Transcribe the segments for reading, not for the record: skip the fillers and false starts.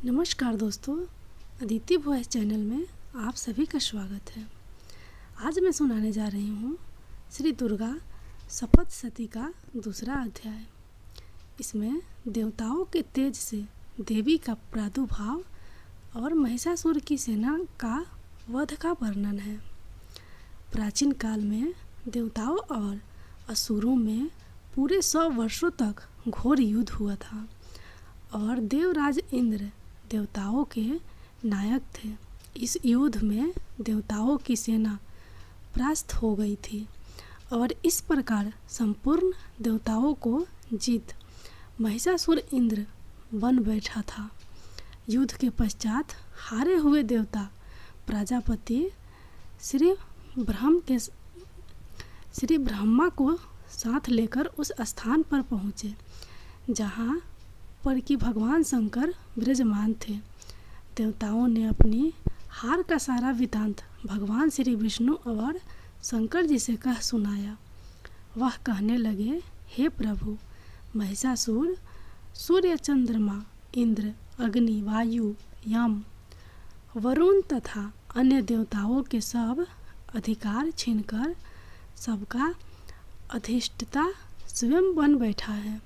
नमस्कार दोस्तों, Aditi voice channel में आप सभी का स्वागत है। आज मैं सुनाने जा रही हूँ श्री दुर्गा सप्तशती का दूसरा अध्याय। इसमें देवताओं के तेज से देवी का प्रादुर्भाव और महिषासुर की सेना का वध का वर्णन है। प्राचीन काल में देवताओं और असुरों में पूरे 100 वर्षों तक घोर युद्ध हुआ था और देवराज इंद्र देवताओं के नायक थे। इस युद्ध में देवताओं की सेना परास्त हो गई थी और इस प्रकार संपूर्ण देवताओं को जीत महिषासुर इंद्र बन बैठा था। युद्ध के पश्चात हारे हुए देवता प्रजापति श्री ब्रह्मा को साथ लेकर उस स्थान पर पहुँचे जहाँ पर कि भगवान शंकर विराजमान थे। देवताओं ने अपनी हार का सारा वृत्तांत भगवान श्री विष्णु और शंकर जी से कह सुनाया। वह कहने लगे, हे प्रभु, महिषासुर सूर्य, चंद्रमा, इंद्र, अग्नि, वायु, यम, वरुण तथा अन्य देवताओं के सब अधिकार छीनकर सबका अधिष्ठता स्वयं बन बैठा है।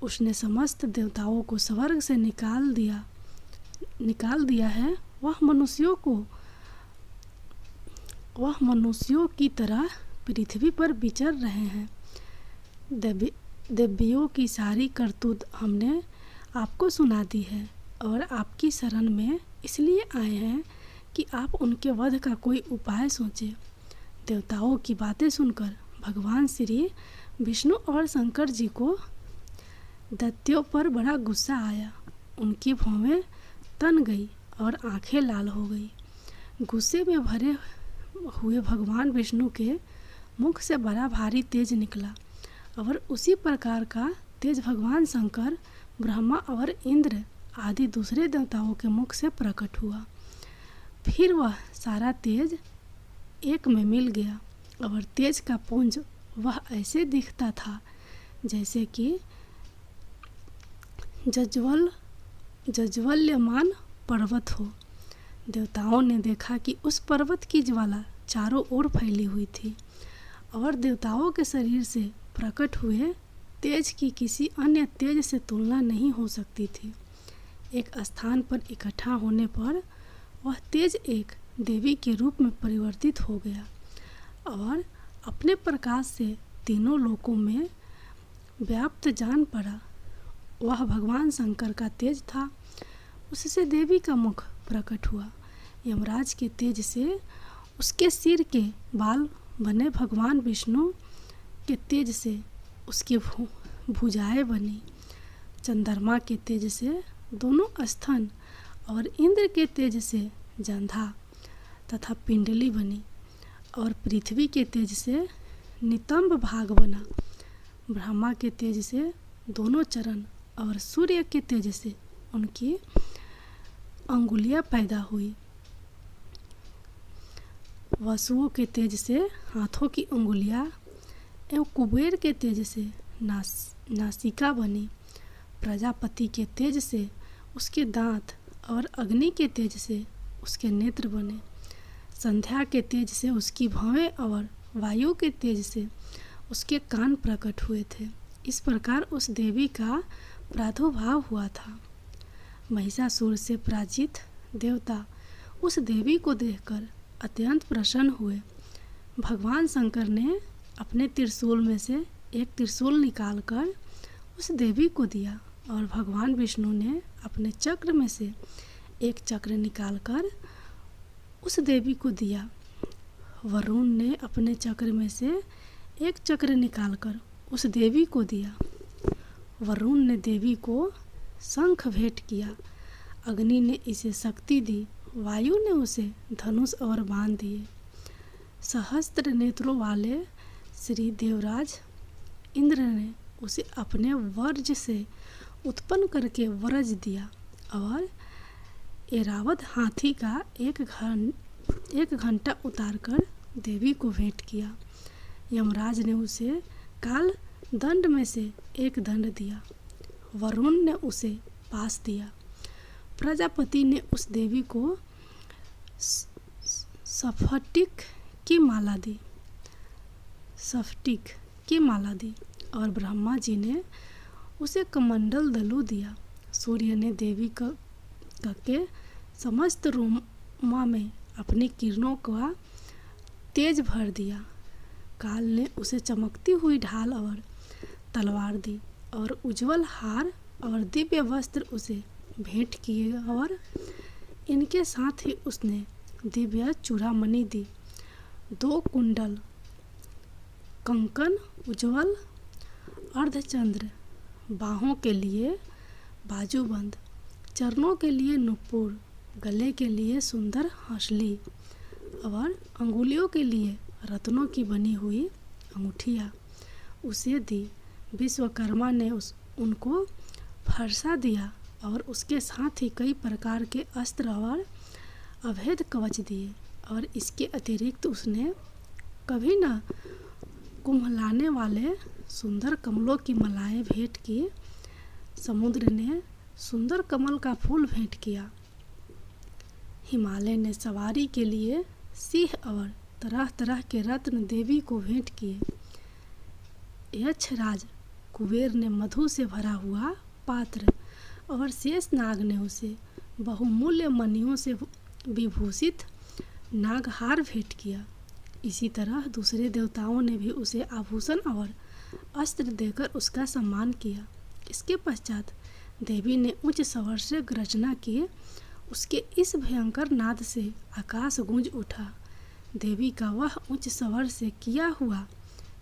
उसने समस्त देवताओं को स्वर्ग से निकाल दिया है। वह मनुष्यों की तरह पृथ्वी पर विचर रहे हैं। देवियों की सारी करतूत हमने आपको सुना दी है और आपकी शरण में इसलिए आए हैं कि आप उनके वध का कोई उपाय सोचें। देवताओं की बातें सुनकर भगवान श्री विष्णु और शंकर जी को दैत्यों पर बड़ा गुस्सा आया। उनकी भौहें तन गई और आंखें लाल हो गई। गुस्से में भरे हुए भगवान विष्णु के मुख से बड़ा भारी तेज निकला और उसी प्रकार का तेज भगवान शंकर, ब्रह्मा और इंद्र आदि दूसरे देवताओं के मुख से प्रकट हुआ। फिर वह सारा तेज एक में मिल गया और तेज का पुंज वह ऐसे दिखता था जैसे कि जज्वल्यमान पर्वत हो। देवताओं ने देखा कि उस पर्वत की ज्वाला चारों ओर फैली हुई थी और देवताओं के शरीर से प्रकट हुए तेज की किसी अन्य तेज से तुलना नहीं हो सकती थी। एक स्थान पर इकट्ठा होने पर वह तेज एक देवी के रूप में परिवर्तित हो गया और अपने प्रकाश से तीनों लोकों में व्याप्त जान पड़ा। वह भगवान शंकर का तेज था। उससे देवी का मुख प्रकट हुआ। यमराज के तेज से उसके सिर के बाल बने। भगवान विष्णु के तेज से उसकी भुजाएं बनी। चंद्रमा के तेज से दोनों स्तन और इंद्र के तेज से जंघा तथा पिंडली बनी और पृथ्वी के तेज से नितंब भाग बना। ब्रह्मा के तेज से दोनों चरण और सूर्य के तेज से उनकी अंगुलियां पैदा हुई। वसुओं के तेज से हाथों की अंगुलियां एवं कुबेर के तेज से नासिका बनी। प्रजापति के तेज से उसके दांत और अग्नि के तेज से उसके नेत्र बने। संध्या के तेज से उसकी भौहें और वायु के तेज से उसके कान प्रकट हुए थे। इस प्रकार उस देवी का प्रादुर्भाव हुआ था। महिषासुर से पराजित देवता उस देवी को देखकर अत्यंत प्रसन्न हुए। भगवान शंकर ने अपने त्रिशूल में से एक त्रिशूल निकालकर उस देवी को दिया और भगवान विष्णु ने अपने चक्र में से एक चक्र निकालकर उस देवी को दिया। वरुण ने अपने चक्र में से एक चक्र निकालकर उस देवी को दिया। वरुण ने देवी को शंख भेंट किया। अग्नि ने इसे शक्ति दी। वायु ने उसे धनुष और बाण दिए। सहस्त्र नेत्रों वाले श्री देवराज इंद्र ने उसे अपने वर्ज से उत्पन्न करके वरज दिया और ऐरावत हाथी का एक घंटा उतारकर देवी को भेंट किया। यमराज ने उसे काल दंड में से एक दंड दिया। वरुण ने उसे पास दिया। प्रजापति ने उस देवी को स्फटिक की माला दी और ब्रह्मा जी ने उसे कमंडल दलु दिया। सूर्य ने देवी के समस्त रोमा में अपनी किरणों का तेज भर दिया। काल ने उसे चमकती हुई ढाल और तलवार दी और उज्जवल हार और दिव्य वस्त्र उसे भेंट किए और इनके साथ ही उसने दिव्य चूड़ामणि दी, 2 कुंडल, कंकन, उज्ज्वल अर्धचंद्र, बाहों के लिए बाजूबंद, चरणों के लिए नुपुर, गले के लिए सुंदर हंसली और अंगुलियों के लिए रत्नों की बनी हुई अंगूठियाँ उसे दी। विश्वकर्मा ने उनको फरसा दिया और उसके साथ ही कई प्रकार के अस्त्र और अभेद कवच दिए। और इसके अतिरिक्त उसने कभी न कुम्हलाने वाले सुंदर कमलों की मालाएं भेंट की। समुद्र ने सुंदर कमल का फूल भेंट किया। हिमालय ने सवारी के लिए सिंह और तरह तरह के रत्न देवी को भेंट किए। यक्षराज कुबेर ने मधु से भरा हुआ पात्र और शेषनाग ने उसे बहुमूल्य मणियों से विभूषित नागहार भेंट किया। इसी तरह दूसरे देवताओं ने भी उसे आभूषण और अस्त्र देकर उसका सम्मान किया। इसके पश्चात देवी ने उच्च स्वर से गर्जना की। उसके इस भयंकर नाद से आकाश गूंज उठा। देवी का वह उच्च स्वर से किया हुआ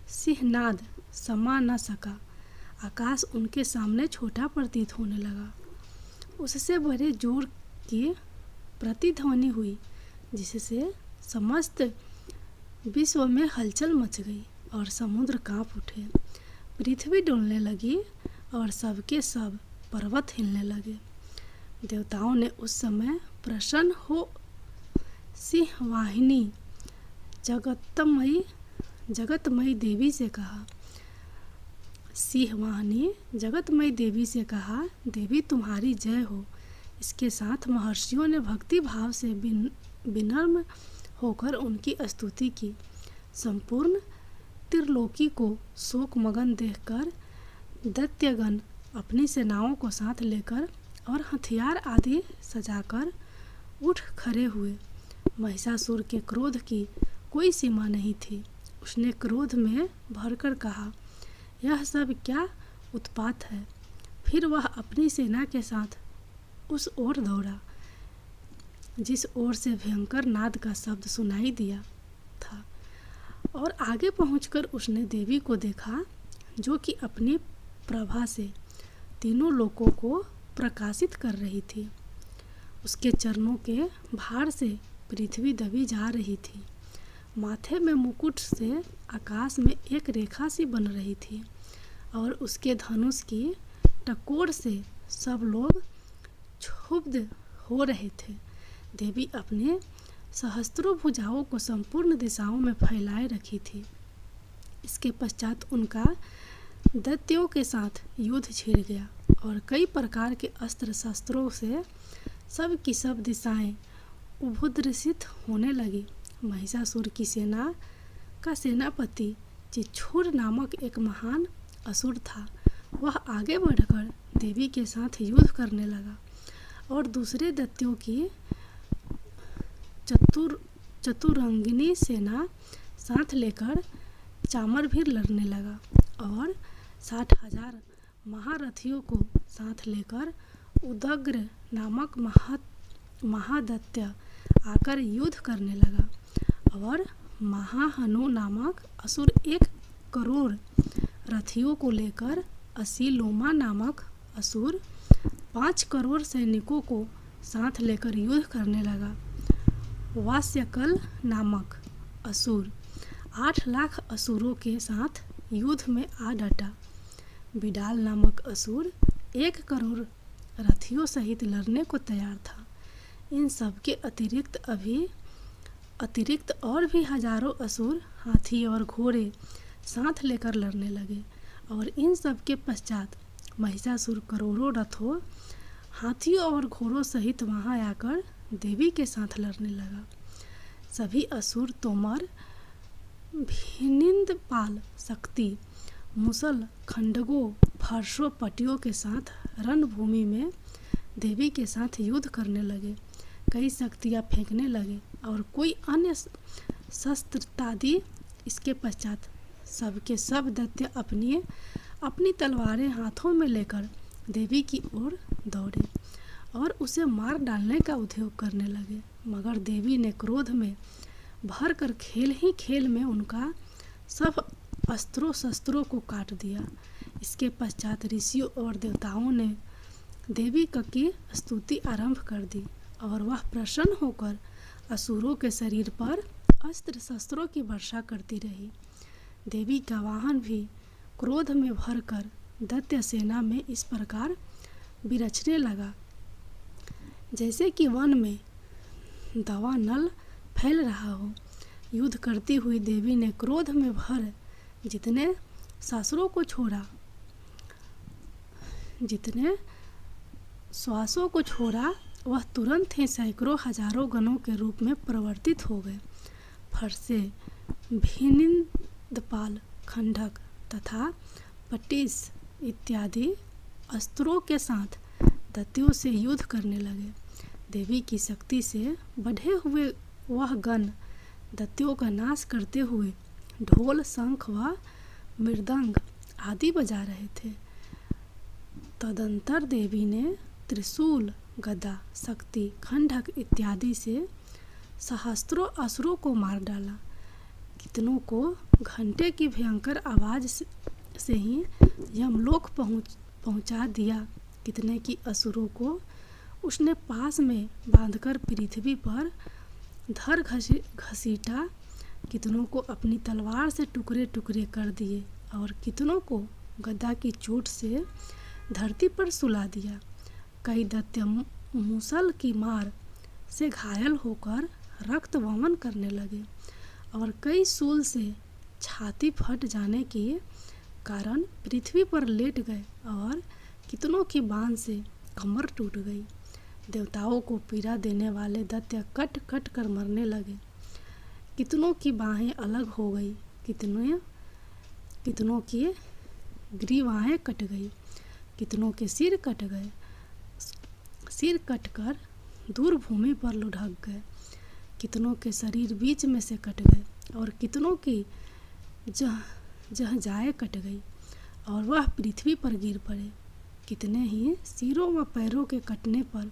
सिंहनाद समा न सका। आकाश उनके सामने छोटा प्रतीत होने लगा। उससे बड़े जोर की प्रतिध्वनि हुई जिससे समस्त विश्व में हलचल मच गई और समुद्र कांप उठे। पृथ्वी डोलने लगी और सबके सब पर्वत हिलने लगे। देवताओं ने उस समय प्रसन्न हो सिंहवाहिनी जगतमयी देवी से कहा, देवी तुम्हारी जय हो। इसके साथ महर्षियों ने भक्ति भाव से विनम्र होकर उनकी स्तुति की। संपूर्ण त्रिलोकी को शोक मगन देखकर दैत्यगण अपनी सेनाओं को साथ लेकर और हथियार आदि सजाकर उठ खड़े हुए। महिषासुर के क्रोध की कोई सीमा नहीं थी। उसने क्रोध में भरकर कहा, यह सब क्या उत्पात है। फिर वह अपनी सेना के साथ उस ओर दौड़ा जिस ओर से भयंकर नाद का शब्द सुनाई दिया था और आगे पहुंचकर उसने देवी को देखा जो कि अपनी प्रभा से तीनों लोकों को प्रकाशित कर रही थी। उसके चरणों के भार से पृथ्वी दबी जा रही थी। माथे में मुकुट से आकाश में एक रेखा सी बन रही थी और उसके धनुष की टकोर से सब लोग क्षुब्ध हो रहे थे। देवी अपने सहस्त्रों भुजाओं को संपूर्ण दिशाओं में फैलाए रखी थी। इसके पश्चात उनका दैत्यों के साथ युद्ध छिड़ गया और कई प्रकार के अस्त्र शस्त्रों से सब की सब दिशाएं उद्भूषित होने लगी। महिषासुर की सेना का सेनापति चिच्छुर नामक एक महान असुर था। वह आगे बढ़कर देवी के साथ युद्ध करने लगा और दूसरे दैत्यों की चतुरंगिनी सेना साथ लेकर चामर भी लड़ने लगा और 60,000 महारथियों को साथ लेकर उदग्र नामक महादैत्य आकर युद्ध करने लगा और महाहनु नामक असुर 1 करोड़ रथियों को लेकर असीलोमा नामक असुर 5 करोड़ सैनिकों को साथ लेकर युद्ध करने लगा। वास्यकल नामक असुर 8 लाख असुरों के साथ युद्ध में आ डटा। बिडाल नामक असुर 1 करोड़ रथियों सहित लड़ने को तैयार था। इन सब के अतिरिक्त और भी हजारों असुर हाथी और घोड़े साथ लेकर लड़ने लगे और इन सब के पश्चात महिषासुर करोड़ों रथों हाथियों और घोड़ों सहित वहां आकर देवी के साथ लड़ने लगा। सभी असुर तोमर, भिनिंदपाल, शक्ति, मुसल, खंडगों, फरसों, पटियों के साथ रणभूमि में देवी के साथ युद्ध करने लगे। कई शक्तियाँ फेंकने लगे और कोई अन्य शस्त्रादि। इसके पश्चात सबके सब दैत्य अपनी तलवारें हाथों में लेकर देवी की ओर दौड़े और उसे मार डालने का उद्योग करने लगे। मगर देवी ने क्रोध में भर कर खेल ही खेल में उनका सब अस्त्रों शस्त्रों को काट दिया। इसके पश्चात ऋषियों और देवताओं ने देवी की स्तुति आरंभ कर दी और वह प्रसन्न होकर असुरों के शरीर पर अस्त्र शस्त्रों की वर्षा करती रही। देवी का वाहन भी क्रोध में भरकर दैत्य सेना में इस प्रकार विरचने लगा जैसे कि वन में दावानल फैल रहा हो। युद्ध करती हुई देवी ने क्रोध में भर जितने श्वासों को छोड़ा वह तुरंत ही सैकड़ों हजारों गणों के रूप में परिवर्तित हो गए। फरसे, भिनिंदपाल, खंडक तथा पटिस इत्यादि अस्त्रों के साथ दैत्यों से युद्ध करने लगे। देवी की शक्ति से बढ़े हुए वह गण दैत्यों का नाश करते हुए ढोल, शंख व मृदंग आदि बजा रहे थे। तदंतर देवी ने त्रिशूल, गदा, शक्ति, खंडक इत्यादि से सहस्त्रों असुरों को मार डाला। कितनों को घंटे की भयंकर आवाज से ही यमलोक पहुंचा दिया। कितने की असुरों को उसने पास में बांधकर पृथ्वी पर धर घसीटा। कितनों को अपनी तलवार से टुकड़े टुकड़े कर दिए और कितनों को गदा की चोट से धरती पर सुला दिया। कई दैत्य मुसल की मार से घायल होकर रक्त वमन करने लगे और कई शूल से छाती फट जाने के कारण पृथ्वी पर लेट गए और कितनों की बांध से कमर टूट गई। देवताओं को पीड़ा देने वाले दैत्य कट कट कर मरने लगे। कितनों की बाहें अलग हो गई, कितनों की ग्रीवाएं कट गई, कितनों के सिर कट गए। सिर कटकर दूर भूमि पर लुढ़क गए। कितनों के शरीर बीच में से कट गए और कितनों की जहजाएं कट गई और वह पृथ्वी पर गिर पड़े। कितने ही सिरों व पैरों के कटने पर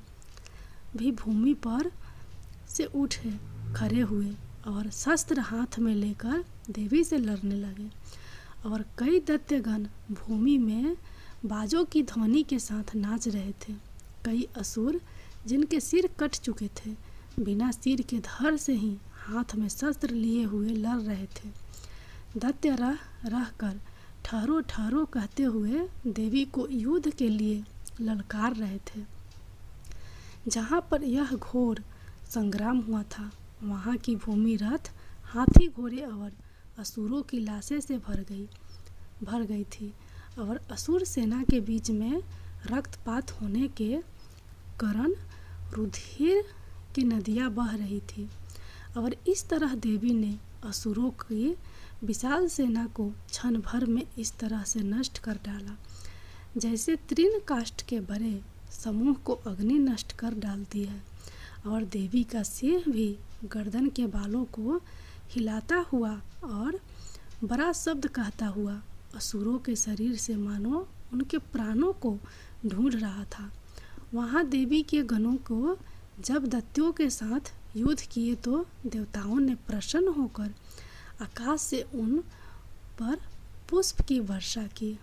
भी भूमि पर से उठे खड़े हुए और शस्त्र हाथ में लेकर देवी से लड़ने लगे। और कई दैत्यगण भूमि में बाजों की ध्वनि के साथ नाच रहे थे। कई असुर जिनके सिर कट चुके थे बिना सिर के धड़ से ही हाथ में शस्त्र लिए हुए लड़ रहे थे। दैत्य रह कर ठहरो ठहरो कहते हुए देवी को युद्ध के लिए ललकार रहे थे। जहाँ पर यह घोर संग्राम हुआ था वहाँ की भूमि रथ, हाथी, घोड़े और असुरों की लाशें से भर गई थी और असुर सेना के बीच में रक्तपात होने के कारण रुधिर की नदियाँ बह रही थी। और इस तरह देवी ने असुरों की विशाल सेना को क्षण भर में इस तरह से नष्ट कर डाला जैसे तृण काष्ठ के बड़े समूह को अग्नि नष्ट कर डालती है। और देवी का सिंह भी गर्दन के बालों को हिलाता हुआ और बड़ा शब्द कहता हुआ असुरों के शरीर से मानो उनके प्राणों को ढूंढ रहा था। वहाँ देवी के गणों को जब दैत्यों के साथ युद्ध किए तो देवताओं ने प्रसन्न होकर आकाश से उन पर पुष्प की वर्षा की।